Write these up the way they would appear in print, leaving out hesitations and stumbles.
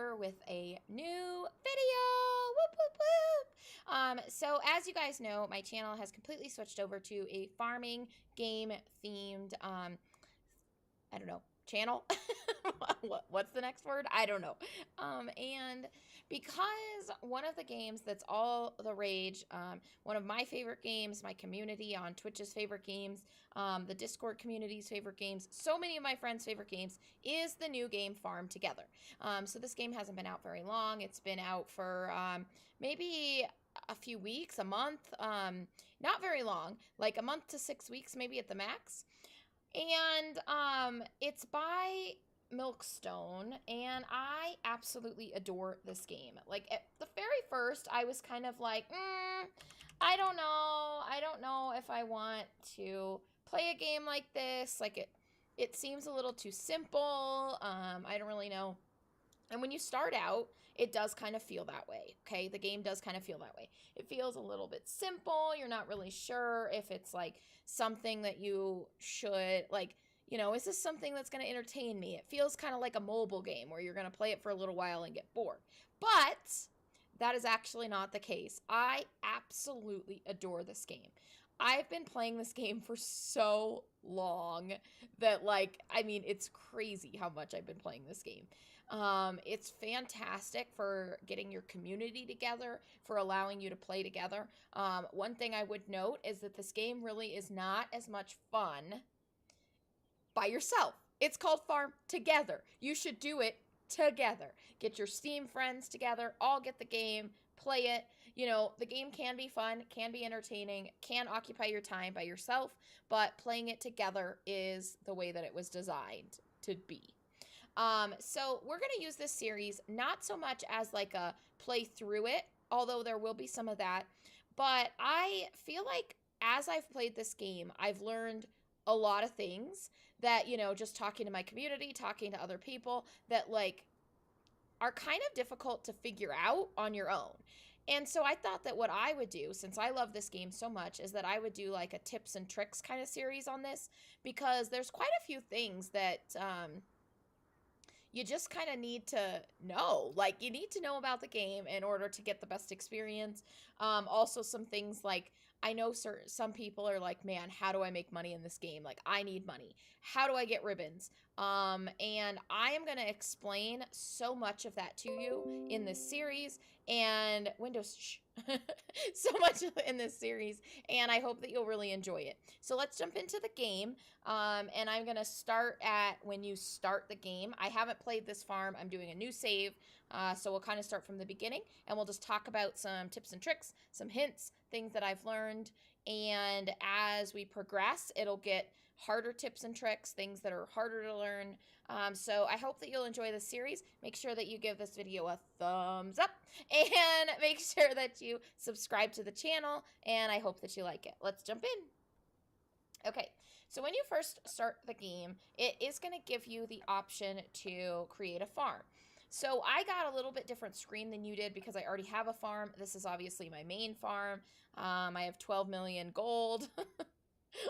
here with a new video. Whoop, whoop, whoop. So as you guys know, my channel has completely switched over to a farming game themed, I don't know, channel. What's the next word? I don't know. And because one of the games that's all the rage, one of my favorite games, my community on Twitch's favorite games, the Discord community's favorite games, so many of my friends' favorite games, is the new game Farm Together. So this game hasn't been out very long. It's been out for maybe a few weeks, a month, not very long, like a month to 6 weeks maybe at the max. And it's by Milkstone, and I absolutely adore this game. Like, at the very first, I was kind of like, I don't know if I want to play a game like this. Like, it seems a little too simple. I don't really know. And when you start out, it does kind of feel that way, okay? The game does kind of feel that way. It feels a little bit simple. You're not really sure if it's, like, something that you should, like, you know, is this something that's going to entertain me? It feels kind of like a mobile game where you're going to play it for a little while and get bored. But that is actually not the case. I absolutely adore this game. I've been playing this game for so long that, like, I mean, it's crazy how much I've been playing this game. It's fantastic for getting your community together, for allowing you to play together. One thing I would note is that this game really is not as much fun by yourself. It's called Farm Together. You should do it together. Get your Steam friends together, all get the game, play it. You know, the game can be fun, can be entertaining, can occupy your time by yourself, but playing it together is the way that it was designed to be. So we're going to use this series not so much as like a play through it, although there will be some of that, but I feel like as I've played this game, I've learned a lot of things that, you know, just talking to my community, talking to other people, that like are kind of difficult to figure out on your own. And so I thought that what I would do, since I love this game so much, is that I would do like a tips and tricks kind of series on this, because there's quite a few things that you just kind of need to know. Like, you need to know about the game in order to get the best experience. Also, some things like, I know some people are like, man, how do I make money in this game? Like, I need money. How do I get ribbons? And I am going to explain so much of that to you in this series, and so much in this series, and I hope that you'll really enjoy it. So let's jump into the game, and I'm going to start at when you start the game. I haven't played this farm. I'm doing a new save, so we'll kind of start from the beginning, and we'll just talk about some tips and tricks, some hints, things that I've learned, and as we progress, it'll get harder tips and tricks, things that are harder to learn. So I hope that you'll enjoy this series. Make sure that you give this video a thumbs up, and make sure that you subscribe to the channel, and I hope that you like it. Let's jump in. Okay, so when you first start the game, it is going to give you the option to create a farm. So I got a little bit different screen than you did because I already have a farm. This is obviously my main farm. I have 12 million gold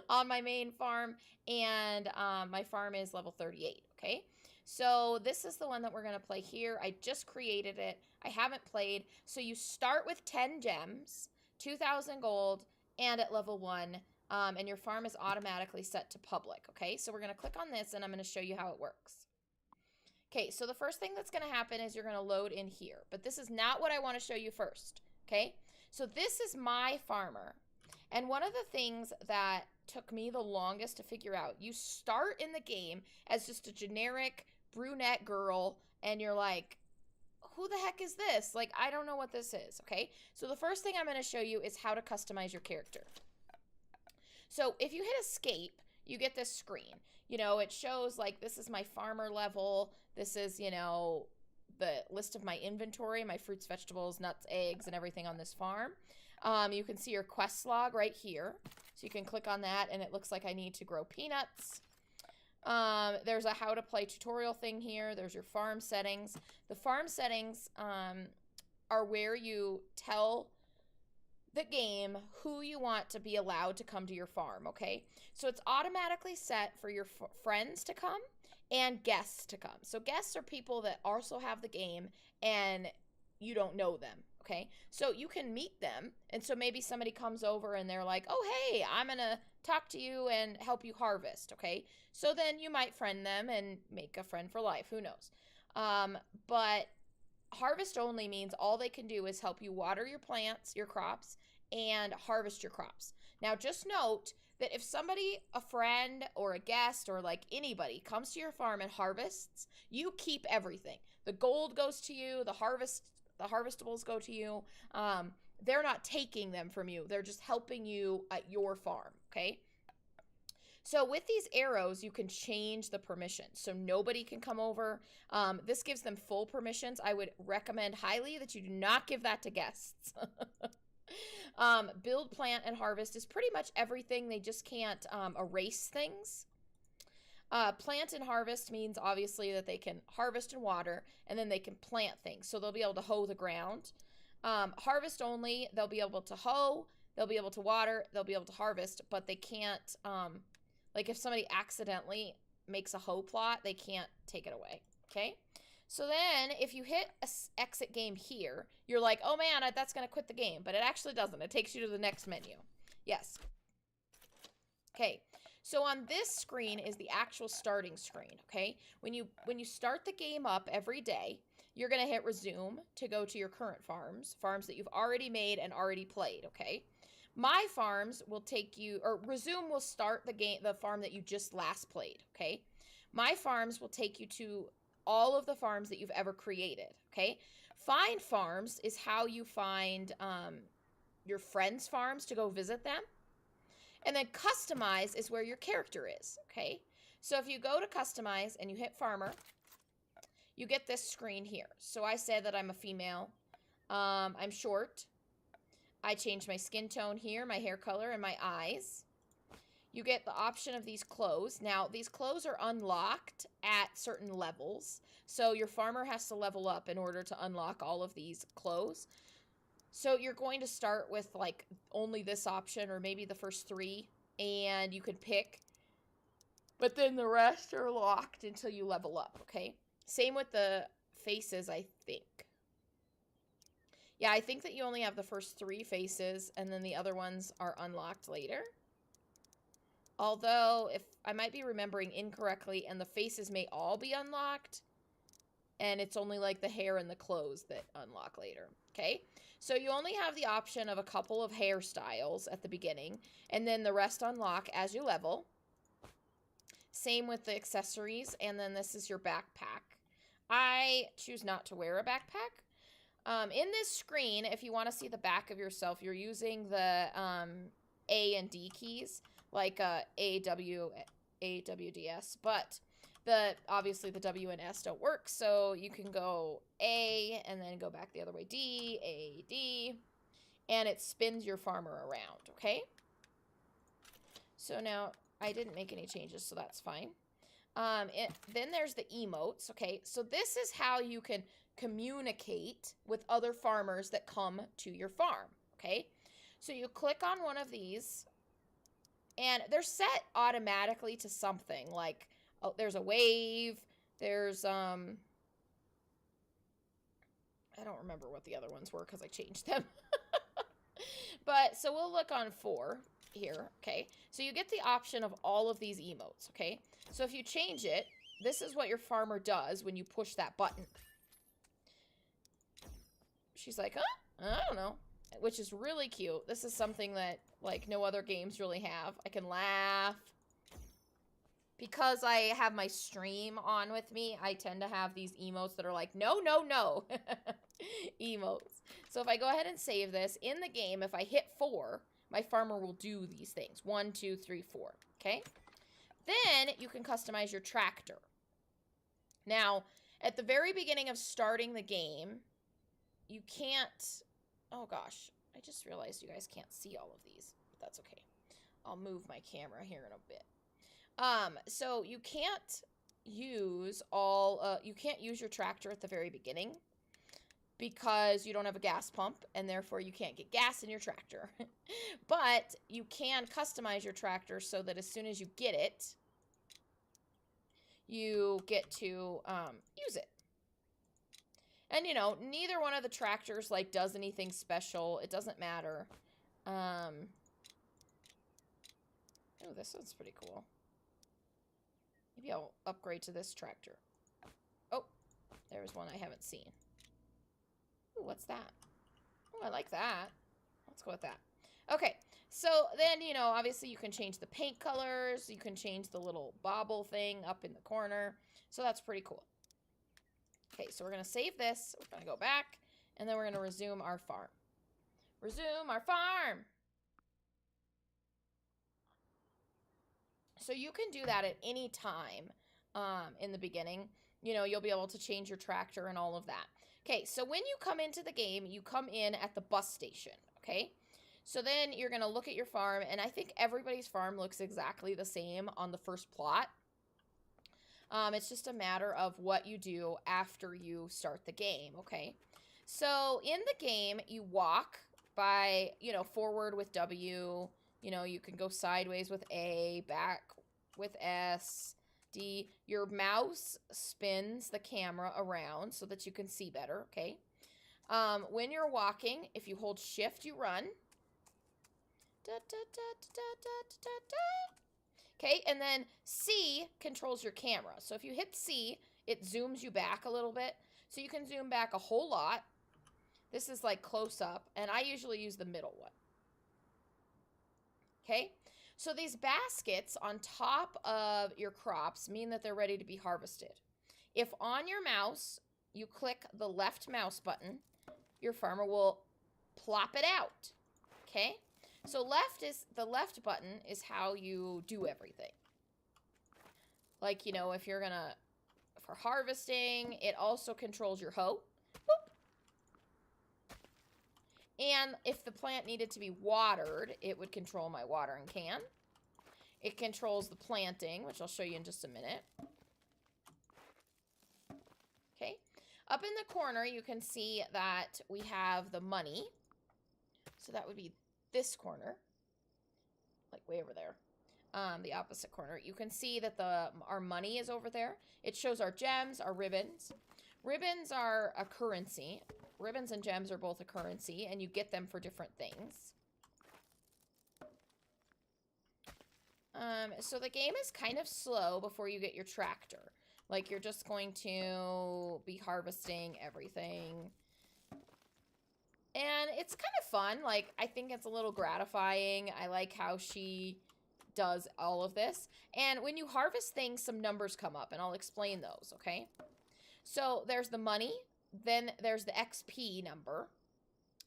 on my main farm, and my farm is level 38, okay? So this is the one that we're going to play here. I just created it. I haven't played. So you start with 10 gems, 2,000 gold, and at level 1, and your farm is automatically set to public, okay? So we're going to click on this, and I'm going to show you how it works. Okay, so the first thing that's going to happen is you're going to load in here, but this is not what I want to show you first, okay? So this is my farmer, and one of the things that took me the longest to figure out, you start in the game as just a generic brunette girl, and you're like, who the heck is this? Like, I don't know what this is, okay? So the first thing I'm going to show you is how to customize your character. So if you hit escape, you get this screen. You know, it shows like, this is my farmer level. This is, you know, the list of my inventory, my fruits, vegetables, nuts, eggs, and everything on this farm. You can see your quest log right here. So you can click on that, and it looks like I need to grow peanuts. There's a how to play tutorial thing here. There's your farm settings. The farm settings are where you tell the game who you want to be allowed to come to your farm, okay? So it's automatically set for your friends to come and guests to come. So guests are people that also have the game and you don't know them, okay? So you can meet them, and so maybe somebody comes over and they're like, oh, hey, I'm going to talk to you and help you harvest, okay? So then you might friend them and make a friend for life. Who knows? But harvest only means all they can do is help you water your plants, your crops, and harvest your crops. Now, just note that if somebody, a friend or a guest or like anybody comes to your farm and harvests, you keep everything. The gold goes to you, the harvestables go to you. They're not taking them from you. They're just helping you at your farm, okay? So with these arrows, you can change the permissions. So nobody can come over. This gives them full permissions. I would recommend highly that you do not give that to guests. Build, plant, and harvest is pretty much everything. They just can't erase things. Plant and harvest means obviously that they can harvest and water, and then they can plant things. So they'll be able to hoe the ground. Harvest only, they'll be able to hoe, they'll be able to water, they'll be able to harvest, but they can't, like if somebody accidentally makes a hoe plot, they can't take it away, okay? So then if you hit exit game here, you're like, oh man, that's going to quit the game, but it actually doesn't. It takes you to the next menu. Yes. Okay. So on this screen is the actual starting screen, okay? When you start the game up every day, you're going to hit resume to go to your current farms that you've already made and already played, okay? My farms will take you, or resume will start the farm that you just last played, okay? My farms will take you to all of the farms that you've ever created, okay? Find farms is how you find your friends' farms to go visit them. And then customize is where your character is, okay? So if you go to customize and you hit farmer, you get this screen here. So I said that I'm a female. I'm short. I changed my skin tone here, my hair color, and my eyes. You get the option of these clothes. Now, these clothes are unlocked at certain levels. So your farmer has to level up in order to unlock all of these clothes. So you're going to start with like only this option or maybe the first 3, and you can pick. But then the rest are locked until you level up, okay? Same with the faces, I think. Yeah, I think that you only have the first 3 faces, and then the other ones are unlocked later. Although, if I might be remembering incorrectly, and the faces may all be unlocked, and it's only like the hair and the clothes that unlock later, okay? So you only have the option of a couple of hairstyles at the beginning, and then the rest unlock as you level. Same with the accessories, and then this is your backpack. I choose not to wear a backpack. In this screen, if you want to see the back of yourself, you're using the A and D keys, like A, W, D, S, but obviously the W and S don't work, so you can go A and then go back the other way, D, A, D, and it spins your farmer around, okay? So now, I didn't make any changes, so that's fine. Then there's the emotes, okay? So this is how you can communicate with other farmers that come to your farm, okay? So you click on one of these, and they're set automatically to something, like, oh, there's a wave, there's, I don't remember what the other ones were because I changed them. But, so we'll look on 4 here, okay? So you get the option of all of these emotes, okay? So if you change it, this is what your farmer does when you push that button. She's like, huh? I don't know. Which is really cute. This is something that, like, no other games really have. I can laugh. Because I have my stream on with me, I tend to have these emotes that are like, no, no, no. Emotes. So if I go ahead and save this, in the game, if I hit 4, my farmer will do these things. 1, 2, 3, 4. Okay? Then you can customize your tractor. Now, at the very beginning of starting the game, you can't... Oh, gosh. I just realized you guys can't see all of these. But that's okay. I'll move my camera here in a bit. So you can't use you can't use your tractor at the very beginning because you don't have a gas pump and therefore you can't get gas in your tractor. But you can customize your tractor so that as soon as you get it, you get to use it. And, you know, neither one of the tractors, like, does anything special. It doesn't matter. Oh, this one's pretty cool. Maybe I'll upgrade to this tractor. Oh, there's one I haven't seen. Ooh, what's that? Oh, I like that. Let's go with that. Okay, so then, you know, obviously you can change the paint colors. You can change the little bobble thing up in the corner. So that's pretty cool. Okay, so we're going to save this. We're going to go back, and then we're going to resume our farm. Resume our farm! So you can do that at any time in the beginning. You know, you'll be able to change your tractor and all of that. Okay, so when you come into the game, you come in at the bus station, okay? So then you're going to look at your farm, and I think everybody's farm looks exactly the same on the first plot. It's just a matter of what you do after you start the game, okay? So in the game, you walk by, you know, forward with W. You know, you can go sideways with A, back with S, D. Your mouse spins the camera around so that you can see better, okay? When you're walking, if you hold shift, you run. Okay, and then C controls your camera. So if you hit C, it zooms you back a little bit. So you can zoom back a whole lot. This is like close up, and I usually use the middle one. Okay, so these baskets on top of your crops mean that they're ready to be harvested. If on your mouse, you click the left mouse button, your farmer will plop it out, okay? So the left button is how you do everything. Like, you know, if you're gonna, for harvesting, it also controls your hoe. Boop. And if the plant needed to be watered, it would control my watering can. It controls the planting, which I'll show you in just a minute. Okay. Up in the corner, you can see that we have the money. So that would be this corner. Like way over there. The opposite corner. You can see that our money is over there. It shows our gems, our ribbons. Ribbons are a currency. Ribbons and gems are both a currency, and you get them for different things. So the game is kind of slow before you get your tractor. Like, you're just going to be harvesting everything. And it's kind of fun. Like, I think it's a little gratifying. I like how she does all of this. And when you harvest things, some numbers come up, and I'll explain those, okay? So there's the money. Then there's the XP number.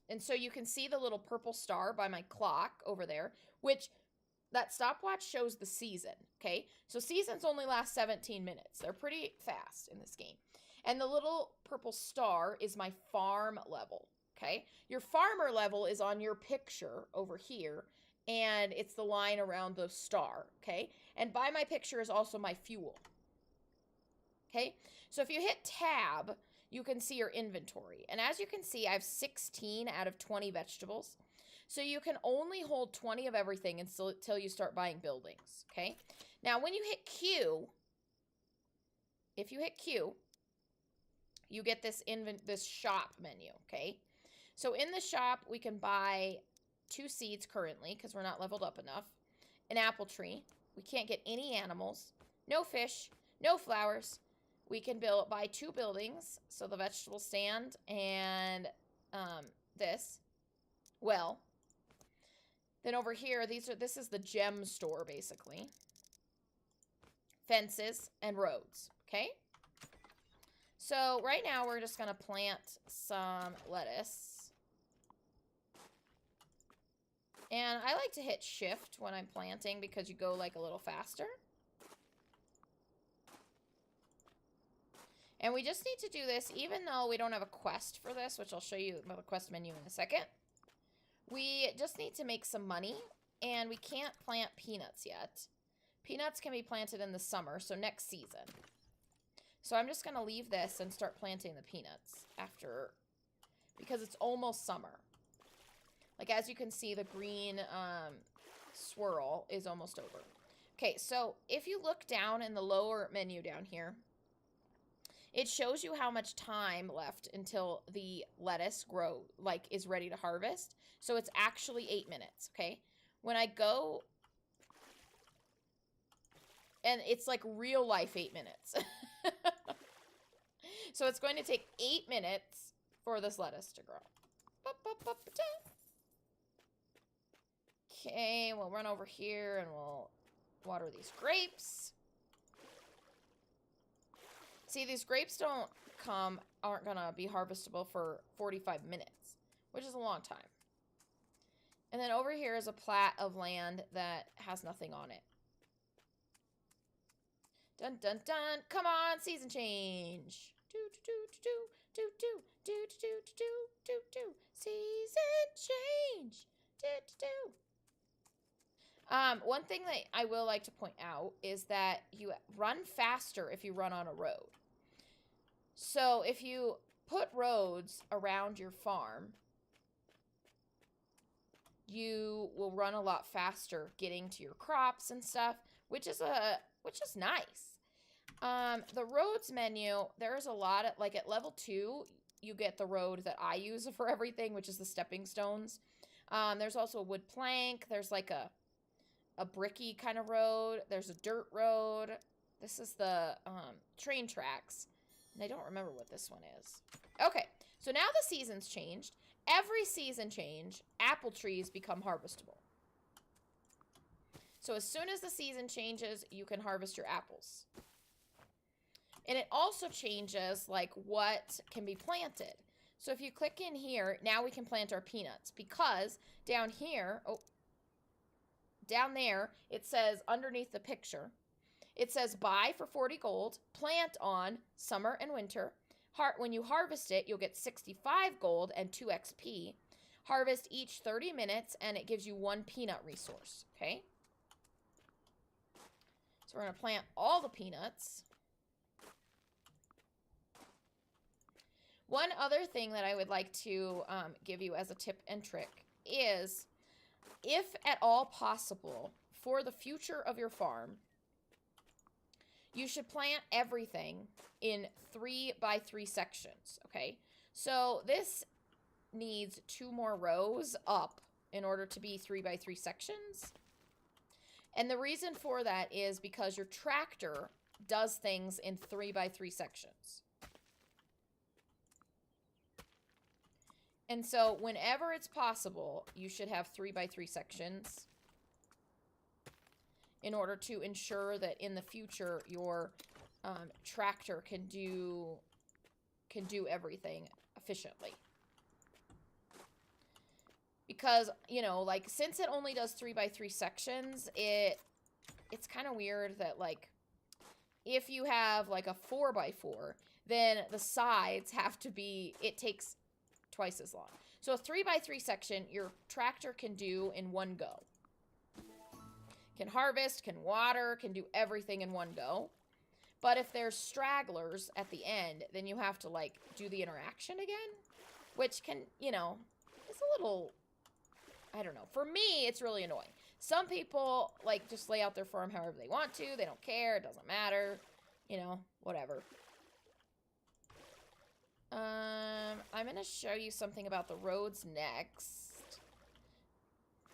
And so you can see the little purple star by my clock over there, which that stopwatch shows the season, okay? So seasons only last 17 minutes. They're pretty fast in this game. And the little purple star is my farm level, okay? Your farmer level is on your picture over here, and it's the line around the star, okay? And by my picture is also my fuel, okay? So if you hit tab, you can see your inventory. And as you can see, I have 16 out of 20 vegetables. So you can only hold 20 of everything until you start buying buildings, okay? Now, when you hit Q, if you hit Q, you get this shop menu, okay? So in the shop, we can buy 2 seeds currently because we're not leveled up enough. An apple tree. We can't get any animals. No fish. No flowers. We can buy 2 buildings. So the vegetable stand and this. Well, then over here, this is the gem store, basically. Fences and roads, okay? So right now, we're just going to plant some lettuce. And I like to hit shift when I'm planting because you go like a little faster. And we just need to do this even though we don't have a quest for this, which I'll show you about the quest menu in a second. We just need to make some money, and we can't plant peanuts yet. Peanuts can be planted in the summer, so next season. So I'm just going to leave this and start planting the peanuts after, because it's almost summer. Like, as you can see, the green swirl is almost over. Okay, so if you look down in the lower menu down here, it shows you how much time left until the lettuce is ready to harvest. So it's actually 8 minutes, okay? When I go, and it's like real life 8 minutes. So it's going to take 8 minutes for this lettuce to grow. Okay, we'll run over here and we'll water these grapes. See, these grapes aren't gonna be harvestable for 45 minutes, which is a long time. And then over here is a plat of land that has nothing on it. Dun dun dun! Come on, season change. Do do do do do do do do do do do. Season change. Do do do. One thing that I will like to point out is that you run faster if you run on a road. So if you put roads around your farm, you will run a lot faster getting to your crops and stuff, which is nice. The roads menu, there's a lot of, like at level 2, you get the road that I use for everything, which is the stepping stones. There's also a wood plank. There's like a bricky kind of road. There's a dirt road. This is the train tracks. And I don't remember what this one is. Okay, so now the season's changed. Every season change, apple trees become harvestable. So as soon as the season changes, you can harvest your apples. And it also changes like what can be planted. So if you click in here, now we can plant our peanuts, because down here, down there, it says underneath the picture, it says buy for 40 gold, plant on summer and winter. When you harvest it, you'll get 65 gold and 2 XP. Harvest each 30 minutes, and it gives you 1 peanut resource, okay? So we're going to plant all the peanuts. One other thing that I would like to give you as a tip and trick is, if at all possible, for the future of your farm, you should plant everything in 3x3 sections, okay? So this needs 2 more rows up in order to be 3x3 sections. And the reason for that is because your tractor does things in 3x3 sections. And so whenever it's possible, you should have 3x3 sections in order to ensure that in the future your tractor can do everything efficiently. Because, you know, like, since it only does 3x3 sections, it's kind of weird that, like, if you have like a 4x4, then the sides have to be, it takes twice as long. So a 3x3 section, your tractor can do in one go. Can harvest, can water, can do everything in one go. But if there's stragglers at the end, then you have to, like, do the interaction again, which can, you know, it's a little, I don't know. For me, it's really annoying. Some people, like, just lay out their farm however they want to. They don't care. It doesn't matter. You know, whatever. I'm going to show you something about the roads next.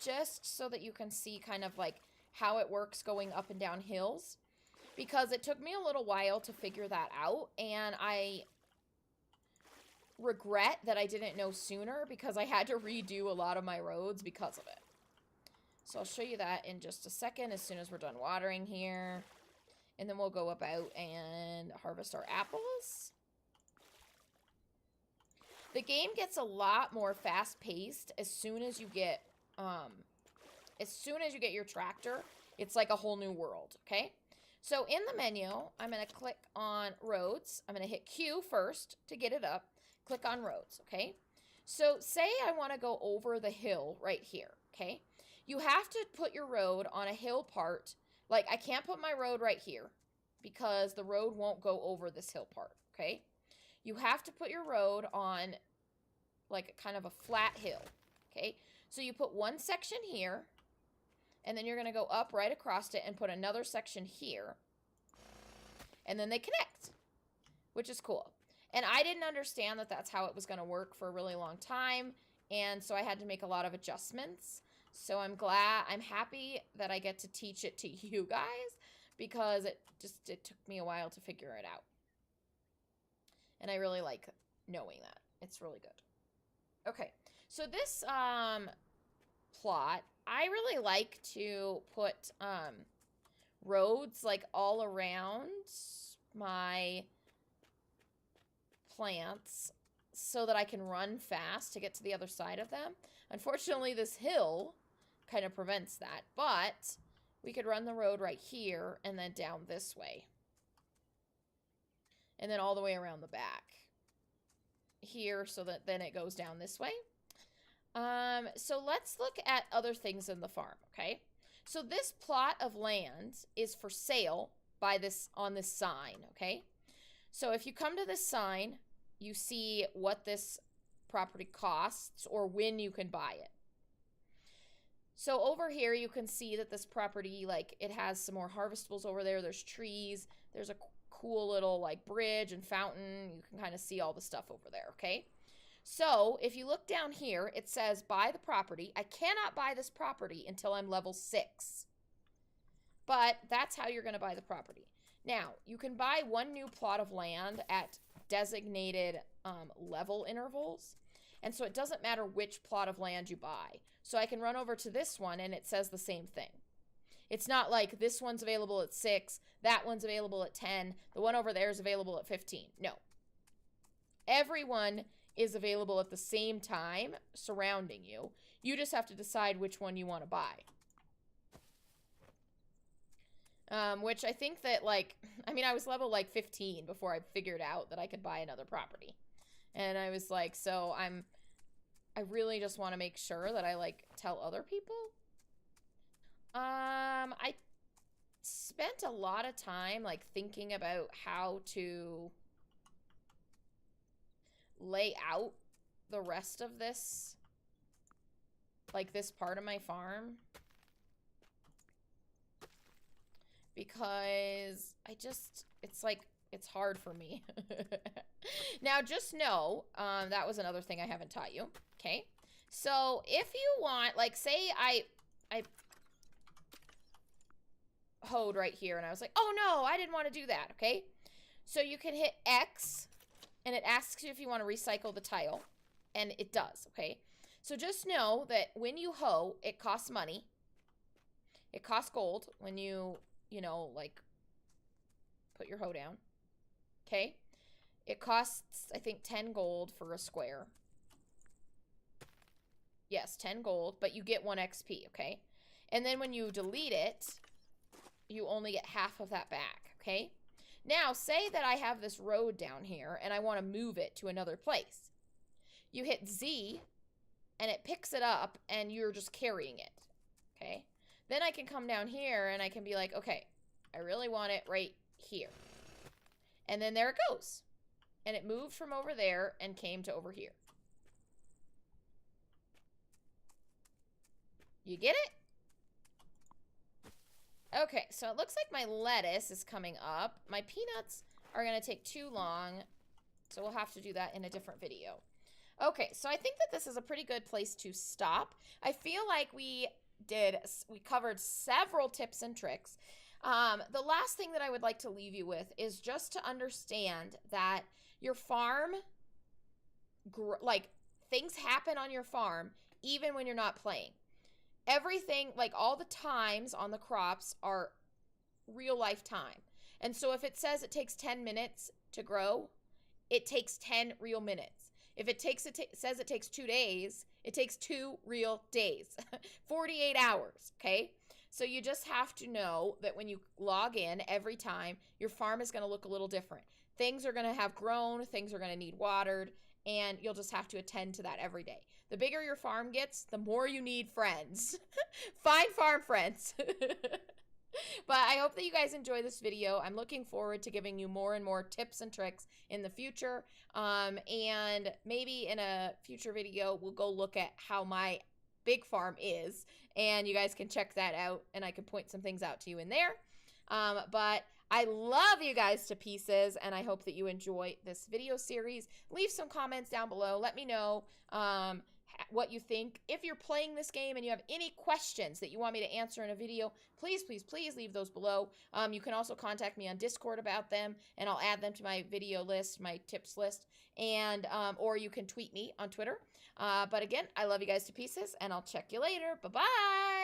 Just so that you can see kind of, like, how it works going up and down hills. Because it took me a little while to figure that out. And I regret that I didn't know sooner, because I had to redo a lot of my roads because of it. So I'll show you that in just a second as soon as we're done watering here. And then we'll go about and harvest our apples. The game gets a lot more fast-paced as soon as you get your tractor. It's like a whole new world, okay? So in the menu, I'm going to click on roads. I'm going to hit Q first to get it up. Click on roads, okay? So say I want to go over the hill right here, okay? You have to put your road on a hill part. Like, I can't put my road right here because the road won't go over this hill part, okay? You have to put your road on, like, kind of a flat hill, okay? So you put one section here, And then you're going to go up right across it and put another section here. And then they connect, which is cool. And I didn't understand that that's how it was going to work for a really long time. And so I had to make a lot of adjustments. So I'm happy that I get to teach it to you guys, because it took me a while to figure it out. And I really like knowing that. It's really good. Okay, so this plot, I really like to put roads like all around my plants so that I can run fast to get to the other side of them. Unfortunately, this hill kind of prevents that, but we could run the road right here and then down this way. And then all the way around the back here, so that then it goes down this way. So let's look at other things in the farm, okay? So this plot of land is for sale on this sign, okay? So if you come to this sign, you see what this property costs or when you can buy it. So over here, you can see that this property, like, it has some more harvestables over there. There's trees. There's a cool little, like, bridge and fountain. You can kind of see all the stuff over there, okay? So if you look down here, it says buy the property. I cannot buy this property until I'm level 6. But that's how you're going to buy the property. Now, you can buy one new plot of land at designated level intervals. And so it doesn't matter which plot of land you buy. So I can run over to this one and it says the same thing. It's not like this one's available at 6, that one's available at 10, the one over there is available at 15. No. Everyone is available at the same time surrounding you. You just have to decide which one you want to buy. Which I think that, like, I mean, I was level, like, 15 before I figured out that I could buy another property. And I was like, so I really just want to make sure that I, like, tell other people. I spent a lot of time, like, thinking about how to lay out the rest of this, like, this part of my farm. Because it's like, it's hard for me. Now, just know, that was another thing I haven't taught you, okay? So, if you want, like, say I hoed right here, and I was like, oh no, I didn't want to do that, okay? So you can hit X, and it asks you if you want to recycle the tile, and it does, okay? So just know that when you hoe, it costs money. It costs gold when you know, like, put your hoe down, okay? It costs, I think, 10 gold for a square. Yes, 10 gold, but you get 1 XP, okay? And then when you delete it, you only get half of that back, okay? Now, say that I have this road down here, and I want to move it to another place. You hit Z, and it picks it up, and you're just carrying it, okay? Then I can come down here, and I can be like, okay, I really want it right here. And then there it goes. And it moved from over there and came to over here. You get it? Okay, so it looks like my lettuce is coming up. My peanuts are going to take too long, so we'll have to do that in a different video. Okay, so I think that this is a pretty good place to stop. I feel like we covered several tips and tricks. The last thing that I would like to leave you with is just to understand that your farm, like, things happen on your farm even when you're not playing. Everything, like, all the times on the crops are real life time. And so if it says it takes 10 minutes to grow, it takes 10 real minutes. If it says it takes 2 days, it takes 2 real days. 48 hours, okay? So you just have to know that when you log in every time, your farm is going to look a little different. Things are going to have grown, things are going to need watered, and you'll just have to attend to that every day. The bigger your farm gets, the more you need friends. Find farm friends. But I hope that you guys enjoy this video. I'm looking forward to giving you more and more tips and tricks in the future. And maybe in a future video, we'll go look at how my big farm is, and you guys can check that out, and I can point some things out to you in there. But I love you guys to pieces, and I hope that you enjoy this video series. Leave some comments down below. Let me know what you think. If you're playing this game and you have any questions that you want me to answer in a video, please, please, please leave those below. You can also contact me on Discord about them, and I'll add them to my video list, my tips list, and or you can tweet me on Twitter. But again, I love you guys to pieces, and I'll check you later. Bye-bye!